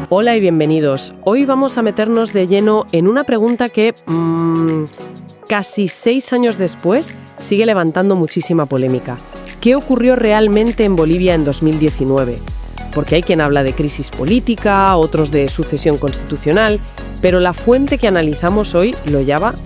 Hola y bienvenidos. Hoy vamos a meternos de lleno en una pregunta que, casi 6 años después, sigue levantando muchísima polémica. ¿Qué ocurrió realmente en Bolivia en 2019? Porque hay quien habla de crisis política, otros de sucesión constitucional, pero la fuente que analizamos hoy lo llama,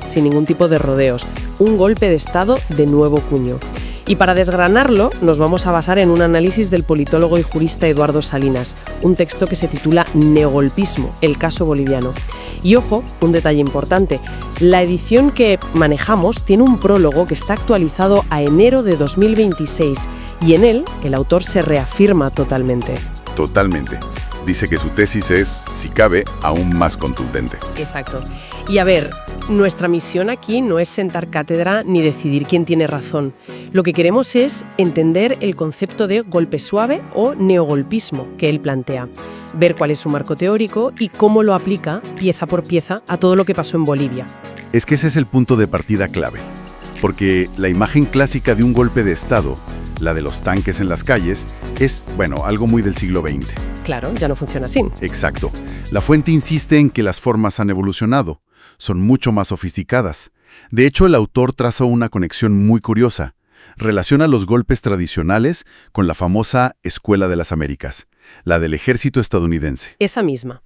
sin ningún tipo de rodeos, un golpe de Estado de nuevo cuño. Y para desgranarlo, nos vamos a basar en un análisis del politólogo y jurista Eduardo Salinas, un texto que se titula Neogolpismo, el caso boliviano. Y ojo, un detalle importante, la edición que manejamos tiene un prólogo que está actualizado a enero de 2026 y en él el autor se reafirma totalmente. Totalmente. Dice que su tesis es, si cabe, aún más contundente. Exacto. Y a ver, nuestra misión aquí no es sentar cátedra ni decidir quién tiene razón. Lo que queremos es entender el concepto de golpe suave o neogolpismo que él plantea, ver cuál es su marco teórico y cómo lo aplica pieza por pieza a todo lo que pasó en Bolivia. Es que ese es el punto de partida clave, porque la imagen clásica de un golpe de Estado, la de los tanques en las calles, es, algo muy del siglo XX. Claro, ya no funciona así. Exacto. La fuente insiste en que las formas han evolucionado, son mucho más sofisticadas. De hecho, el autor traza una conexión muy curiosa. Relaciona los golpes tradicionales con la famosa Escuela de las Américas, la del ejército estadounidense. Esa misma.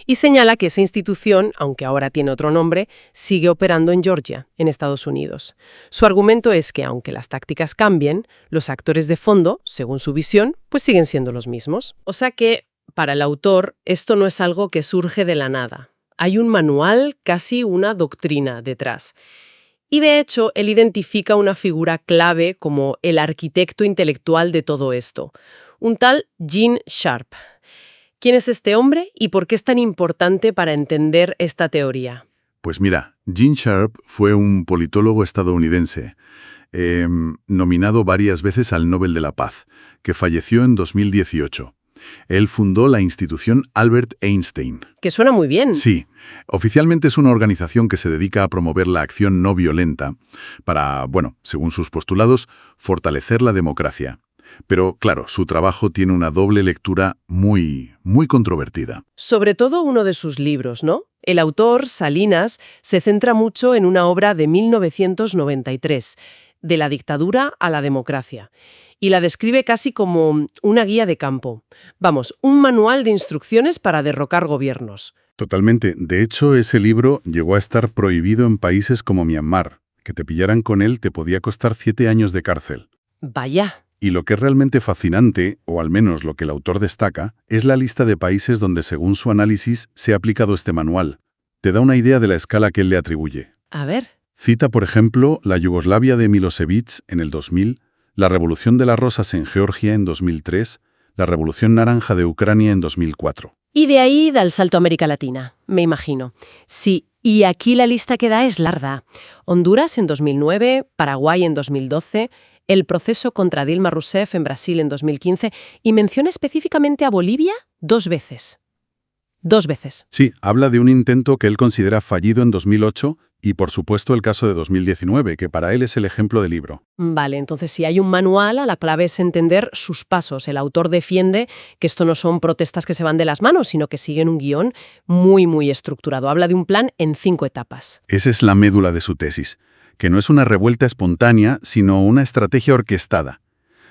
Y señala que esa institución, aunque ahora tiene otro nombre, sigue operando en Georgia, en Estados Unidos. Su argumento es que, aunque las tácticas cambien, los actores de fondo, según su visión, pues siguen siendo los mismos. O sea que, para el autor, esto no es algo que surge de la nada. Hay un manual, casi una doctrina detrás. Y de hecho, él identifica una figura clave como el arquitecto intelectual de todo esto, un tal Gene Sharp. ¿Quién es este hombre y por qué es tan importante para entender esta teoría? Pues mira, Gene Sharp fue un politólogo estadounidense, nominado varias veces al Nobel de la Paz, que falleció en 2018. Él fundó la institución Albert Einstein. Que suena muy bien. Sí. Oficialmente es una organización que se dedica a promover la acción no violenta para, según sus postulados, fortalecer la democracia. Pero, claro, su trabajo tiene una doble lectura muy controvertida. Sobre todo uno de sus libros, ¿no? El autor, Salinas, se centra mucho en una obra de 1993, De la dictadura a la democracia, y la describe casi como una guía de campo. Un manual de instrucciones para derrocar gobiernos. Totalmente. De hecho, ese libro llegó a estar prohibido en países como Myanmar. Que te pillaran con él te podía costar 7 años de cárcel. Vaya. Y lo que es realmente fascinante, o al menos lo que el autor destaca, es la lista de países donde, según su análisis, se ha aplicado este manual. Te da una idea de la escala que él le atribuye. A ver. Cita, por ejemplo, la Yugoslavia de Milosevic en el 2000, la Revolución de las Rosas en Georgia en 2003, la Revolución Naranja de Ucrania en 2004. Y de ahí da el salto a América Latina, me imagino. Sí, y aquí la lista que da es larga. Honduras en 2009, Paraguay en 2012, el proceso contra Dilma Rousseff en Brasil en 2015 y menciona específicamente a Bolivia 2 veces. 2 veces. Sí, habla de un intento que él considera fallido en 2008 y, por supuesto, el caso de 2019, que para él es el ejemplo de libro. Vale, entonces si hay un manual, la clave es entender sus pasos. El autor defiende que esto no son protestas que se van de las manos, sino que siguen un guión muy estructurado. Habla de un plan en 5 etapas. Esa es la médula de su tesis, que no es una revuelta espontánea, sino una estrategia orquestada.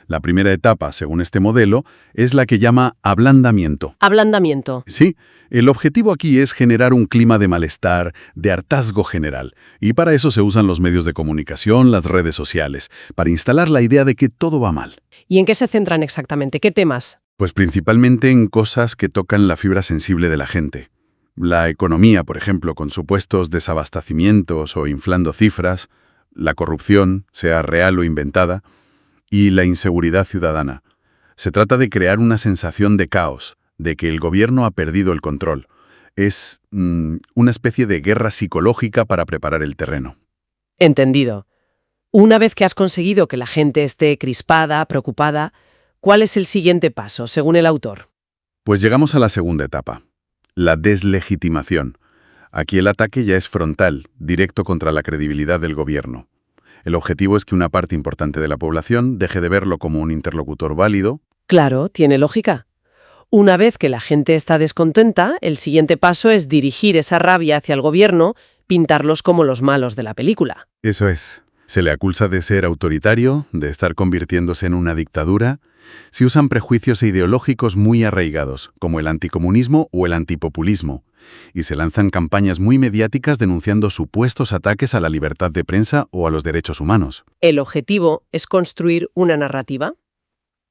La primera etapa, según este modelo, es la que llama ablandamiento. Ablandamiento. Sí, el objetivo aquí es generar un clima de malestar, de hartazgo general. Y para eso se usan los medios de comunicación, las redes sociales, para instalar la idea de que todo va mal. ¿Y en qué se centran exactamente? ¿Qué temas? Pues principalmente en cosas que tocan la fibra sensible de la gente. La economía, por ejemplo, con supuestos desabastecimientos o inflando cifras, la corrupción, sea real o inventada, y la inseguridad ciudadana. Se trata de crear una sensación de caos, de que el gobierno ha perdido el control. Es una especie de guerra psicológica para preparar el terreno. Entendido. Una vez que has conseguido que la gente esté crispada, preocupada, ¿cuál es el siguiente paso, según el autor? Pues llegamos a la segunda etapa, la deslegitimación. Aquí el ataque ya es frontal, directo contra la credibilidad del gobierno. El objetivo es que una parte importante de la población deje de verlo como un interlocutor válido. Claro, tiene lógica. Una vez que la gente está descontenta, el siguiente paso es dirigir esa rabia hacia el gobierno, pintarlos como los malos de la película. Eso es. Se le acusa de ser autoritario, de estar convirtiéndose en una dictadura. Se usan prejuicios ideológicos muy arraigados, como el anticomunismo o el antipopulismo, y se lanzan campañas muy mediáticas denunciando supuestos ataques a la libertad de prensa o a los derechos humanos. El objetivo es construir una narrativa.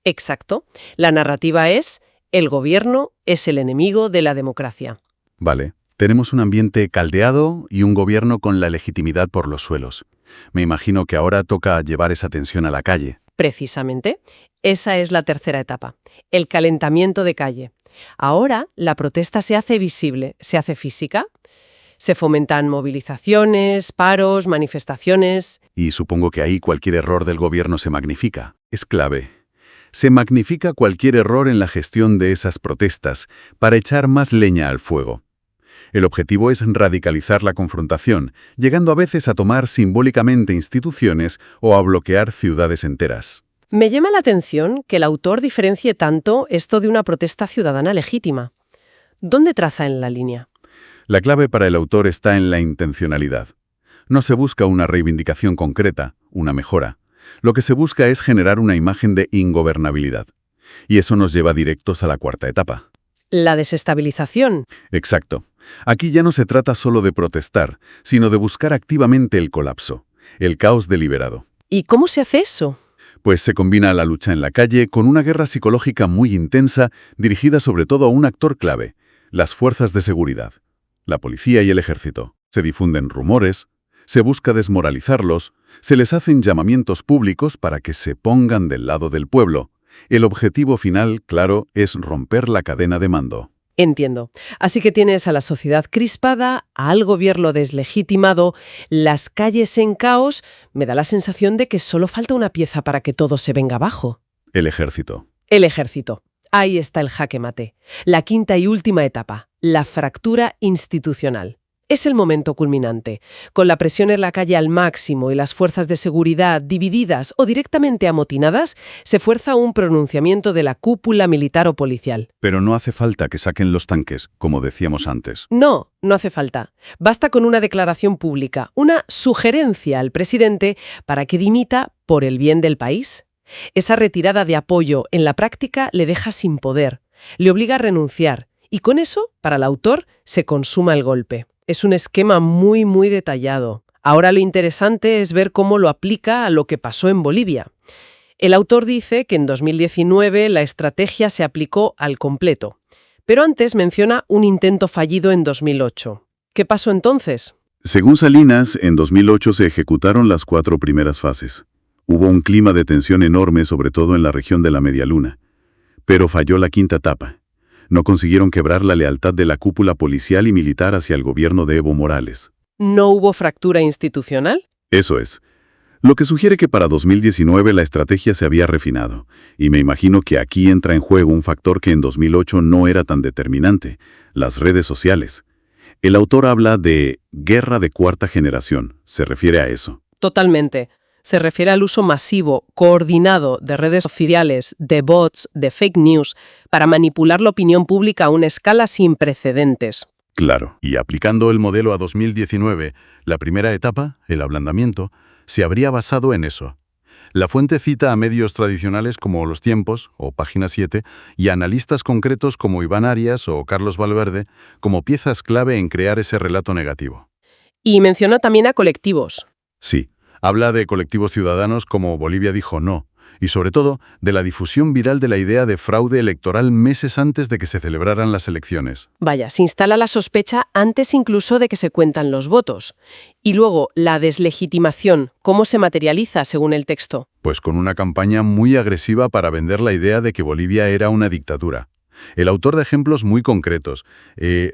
Exacto. La narrativa es: el gobierno es el enemigo de la democracia. Vale, tenemos un ambiente caldeado y un gobierno con la legitimidad por los suelos. Me imagino que ahora toca llevar esa tensión a la calle. Precisamente, esa es la tercera etapa, el calentamiento de calle. Ahora la protesta se hace visible, se hace física. Se fomentan movilizaciones, paros, manifestaciones. Y supongo que ahí cualquier error del gobierno se magnifica. Es clave. Se magnifica cualquier error en la gestión de esas protestas para echar más leña al fuego. El objetivo es radicalizar la confrontación, llegando a veces a tomar simbólicamente instituciones o a bloquear ciudades enteras. Me llama la atención que el autor diferencie tanto esto de una protesta ciudadana legítima. ¿Dónde traza en la línea? La clave para el autor está en la intencionalidad. No se busca una reivindicación concreta, una mejora. Lo que se busca es generar una imagen de ingobernabilidad. Y eso nos lleva directos a la cuarta etapa. La desestabilización. Exacto. Aquí ya no se trata solo de protestar, sino de buscar activamente el colapso, el caos deliberado. ¿Y cómo se hace eso? Pues se combina la lucha en la calle con una guerra psicológica muy intensa dirigida sobre todo a un actor clave, las fuerzas de seguridad, la policía y el ejército. Se difunden rumores, se busca desmoralizarlos, se les hacen llamamientos públicos para que se pongan del lado del pueblo. El objetivo final, claro, es romper la cadena de mando. Entiendo. Así que tienes a la sociedad crispada, al gobierno deslegitimado, las calles en caos. Me da la sensación de que solo falta una pieza para que todo se venga abajo. El ejército. El ejército. Ahí está el jaque mate. La quinta y última etapa, la fractura institucional. Es el momento culminante. Con la presión en la calle al máximo y las fuerzas de seguridad divididas o directamente amotinadas, se fuerza un pronunciamiento de la cúpula militar o policial. Pero no hace falta que saquen los tanques, como decíamos antes. No, no hace falta. Basta con una declaración pública, una sugerencia al presidente para que dimita por el bien del país. Esa retirada de apoyo en la práctica le deja sin poder, le obliga a renunciar y con eso, para el autor, se consuma el golpe. Es un esquema muy detallado. Ahora lo interesante es ver cómo lo aplica a lo que pasó en Bolivia. El autor dice que en 2019 la estrategia se aplicó al completo, pero antes menciona un intento fallido en 2008. ¿Qué pasó entonces? Según Salinas, en 2008 se ejecutaron las 4 primeras fases. Hubo un clima de tensión enorme, sobre todo en la región de la Media Luna. Pero falló la quinta etapa. No consiguieron quebrar la lealtad de la cúpula policial y militar hacia el gobierno de Evo Morales. ¿No hubo fractura institucional? Eso es. Lo que sugiere que para 2019 la estrategia se había refinado, y me imagino que aquí entra en juego un factor que en 2008 no era tan determinante, las redes sociales. El autor habla de guerra de cuarta generación, se refiere a eso. Totalmente. Se refiere al uso masivo, coordinado de redes oficiales, de bots, de fake news, para manipular la opinión pública a una escala sin precedentes. Claro, y aplicando el modelo a 2019, la primera etapa, el ablandamiento, se habría basado en eso. La fuente cita a medios tradicionales como Los Tiempos o Página 7 y a analistas concretos como Iván Arias o Carlos Valverde como piezas clave en crear ese relato negativo. Y menciona también a colectivos. Sí. Habla de colectivos ciudadanos como Bolivia dijo no, y sobre todo de la difusión viral de la idea de fraude electoral meses antes de que se celebraran las elecciones. Vaya, se instala la sospecha antes incluso de que se cuentan los votos. Y luego, la deslegitimación, ¿cómo se materializa según el texto? Pues con una campaña muy agresiva para vender la idea de que Bolivia era una dictadura. El autor da ejemplos muy concretos,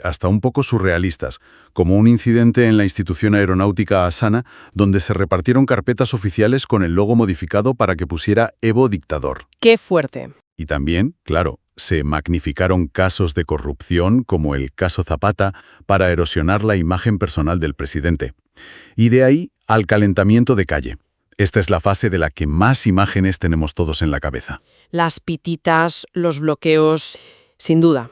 hasta un poco surrealistas, como un incidente en la institución aeronáutica Asana, donde se repartieron carpetas oficiales con el logo modificado para que pusiera Evo dictador. ¡Qué fuerte! Y también, claro, se magnificaron casos de corrupción, como el caso Zapata, para erosionar la imagen personal del presidente. Y de ahí al calentamiento de calle. Esta es la fase de la que más imágenes tenemos todos en la cabeza. Las pititas, los bloqueos. Sin duda.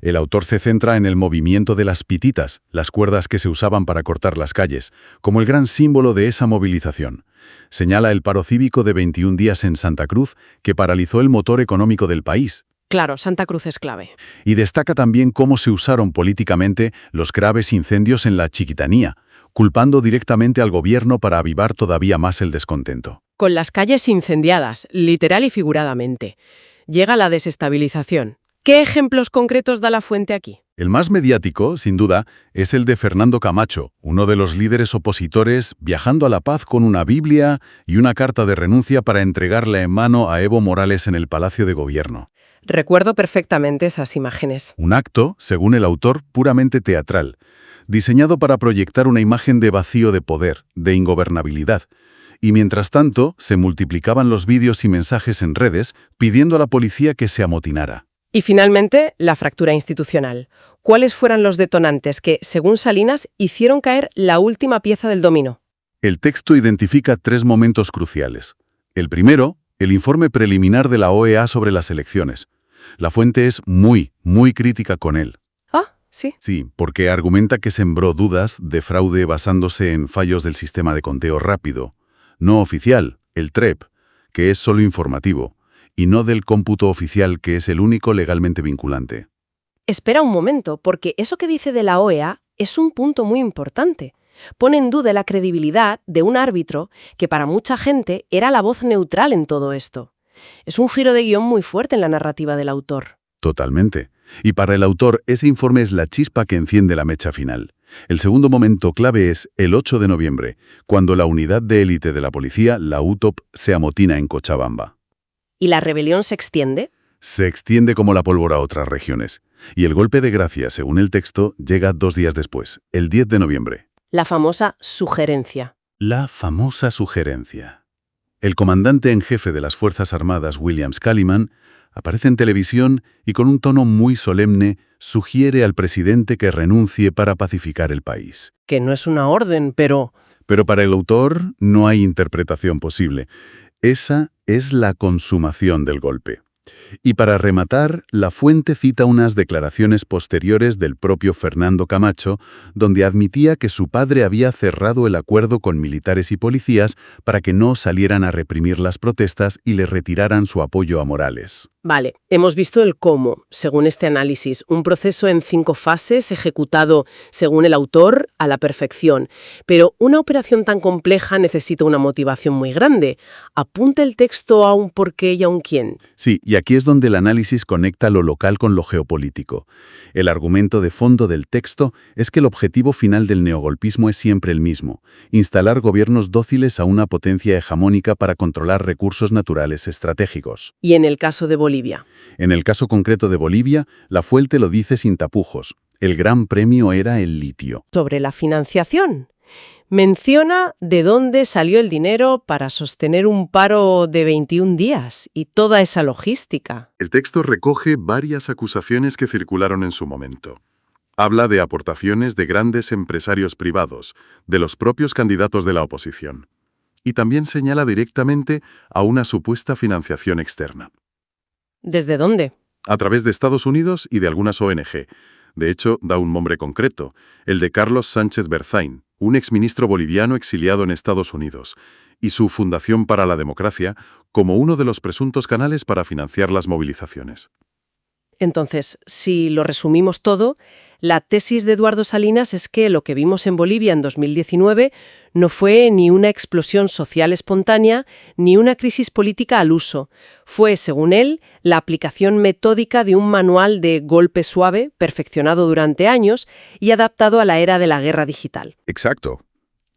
El autor se centra en el movimiento de las pititas, las cuerdas que se usaban para cortar las calles, como el gran símbolo de esa movilización. Señala el paro cívico de 21 días en Santa Cruz, que paralizó el motor económico del país. Claro, Santa Cruz es clave. Y destaca también cómo se usaron políticamente los graves incendios en la Chiquitanía, culpando directamente al gobierno para avivar todavía más el descontento. Con las calles incendiadas, literal y figuradamente, llega la desestabilización. ¿Qué ejemplos concretos da la fuente aquí? El más mediático, sin duda, es el de Fernando Camacho, uno de los líderes opositores viajando a La Paz con una Biblia y una carta de renuncia para entregarla en mano a Evo Morales en el Palacio de Gobierno. Recuerdo perfectamente esas imágenes. Un acto, según el autor, puramente teatral, diseñado para proyectar una imagen de vacío de poder, de ingobernabilidad. Y mientras tanto, se multiplicaban los vídeos y mensajes en redes pidiendo a la policía que se amotinara. Y finalmente, la fractura institucional. ¿Cuáles fueron los detonantes que, según Salinas, hicieron caer la última pieza del dominó? El texto identifica 3 momentos cruciales. El primero, el informe preliminar de la OEA sobre las elecciones. La fuente es muy crítica con él. Ah, sí. Sí, porque argumenta que sembró dudas de fraude basándose en fallos del sistema de conteo rápido, no oficial, el TREP, que es solo informativo, y no del cómputo oficial, que es el único legalmente vinculante. Espera un momento, porque eso que dice de la OEA es un punto muy importante. Pone en duda la credibilidad de un árbitro que para mucha gente era la voz neutral en todo esto. Es un giro de guión muy fuerte en la narrativa del autor. Totalmente. Y para el autor, ese informe es la chispa que enciende la mecha final. El segundo momento clave es el 8 de noviembre, cuando la unidad de élite de la policía, la UTOP, se amotina en Cochabamba. ¿Y la rebelión se extiende? Se extiende como la pólvora a otras regiones. Y el golpe de gracia, según el texto, llega 2 días después, el 10 de noviembre. La famosa sugerencia. La famosa sugerencia. El comandante en jefe de las Fuerzas Armadas, William Scaliman, aparece en televisión y con un tono muy solemne sugiere al presidente que renuncie para pacificar el país. Que no es una orden, pero... Pero para el autor no hay interpretación posible. Esa es la consumación del golpe. Y para rematar, la fuente cita unas declaraciones posteriores del propio Fernando Camacho, donde admitía que su padre había cerrado el acuerdo con militares y policías para que no salieran a reprimir las protestas y le retiraran su apoyo a Morales. Vale, hemos visto el cómo, según este análisis, un proceso en 5 fases ejecutado, según el autor, a la perfección. Pero una operación tan compleja necesita una motivación muy grande. ¿Apunta el texto a un porqué y a un quién? Sí, y aquí es donde el análisis conecta lo local con lo geopolítico. El argumento de fondo del texto es que el objetivo final del neogolpismo es siempre el mismo: instalar gobiernos dóciles a una potencia hegemónica para controlar recursos naturales estratégicos. Y en el caso de Bolivia. En el caso concreto de Bolivia, la fuente lo dice sin tapujos. El gran premio era el litio. Sobre la financiación. Menciona de dónde salió el dinero para sostener un paro de 21 días y toda esa logística. El texto recoge varias acusaciones que circularon en su momento. Habla de aportaciones de grandes empresarios privados, de los propios candidatos de la oposición. Y también señala directamente a una supuesta financiación externa. ¿Desde dónde? A través de Estados Unidos y de algunas ONG. De hecho, da un nombre concreto, el de Carlos Sánchez Berzain, un exministro boliviano exiliado en Estados Unidos, y su Fundación para la Democracia como uno de los presuntos canales para financiar las movilizaciones. Entonces, si lo resumimos todo, la tesis de Eduardo Salinas es que lo que vimos en Bolivia en 2019 no fue ni una explosión social espontánea ni una crisis política al uso. Fue, según él, la aplicación metódica de un manual de golpe suave, perfeccionado durante años y adaptado a la era de la guerra digital. Exacto.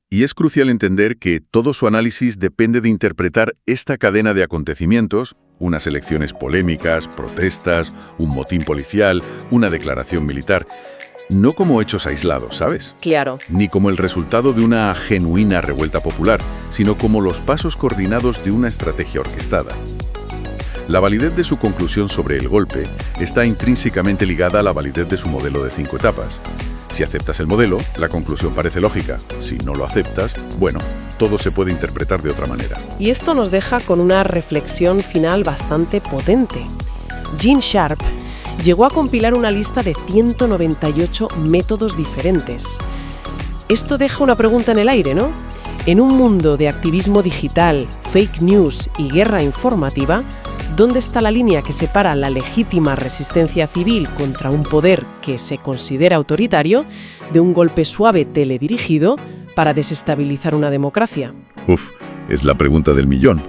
Y es crucial entender que todo su análisis depende de interpretar esta cadena de acontecimientos, unas elecciones polémicas, protestas, un motín policial, una declaración militar, no como hechos aislados, ¿sabes? Claro. Ni como el resultado de una genuina revuelta popular, sino como los pasos coordinados de una estrategia orquestada. La validez de su conclusión sobre el golpe está intrínsecamente ligada a la validez de su modelo de 5 etapas. Si aceptas el modelo, la conclusión parece lógica. Si no lo aceptas, bueno, todo se puede interpretar de otra manera. Y esto nos deja con una reflexión final bastante potente. Gene Sharp, llegó a compilar una lista de 198 métodos diferentes. Esto deja una pregunta en el aire, ¿no? En un mundo de activismo digital, fake news y guerra informativa, ¿dónde está la línea que separa la legítima resistencia civil contra un poder que se considera autoritario de un golpe suave teledirigido para desestabilizar una democracia? Es la pregunta del millón.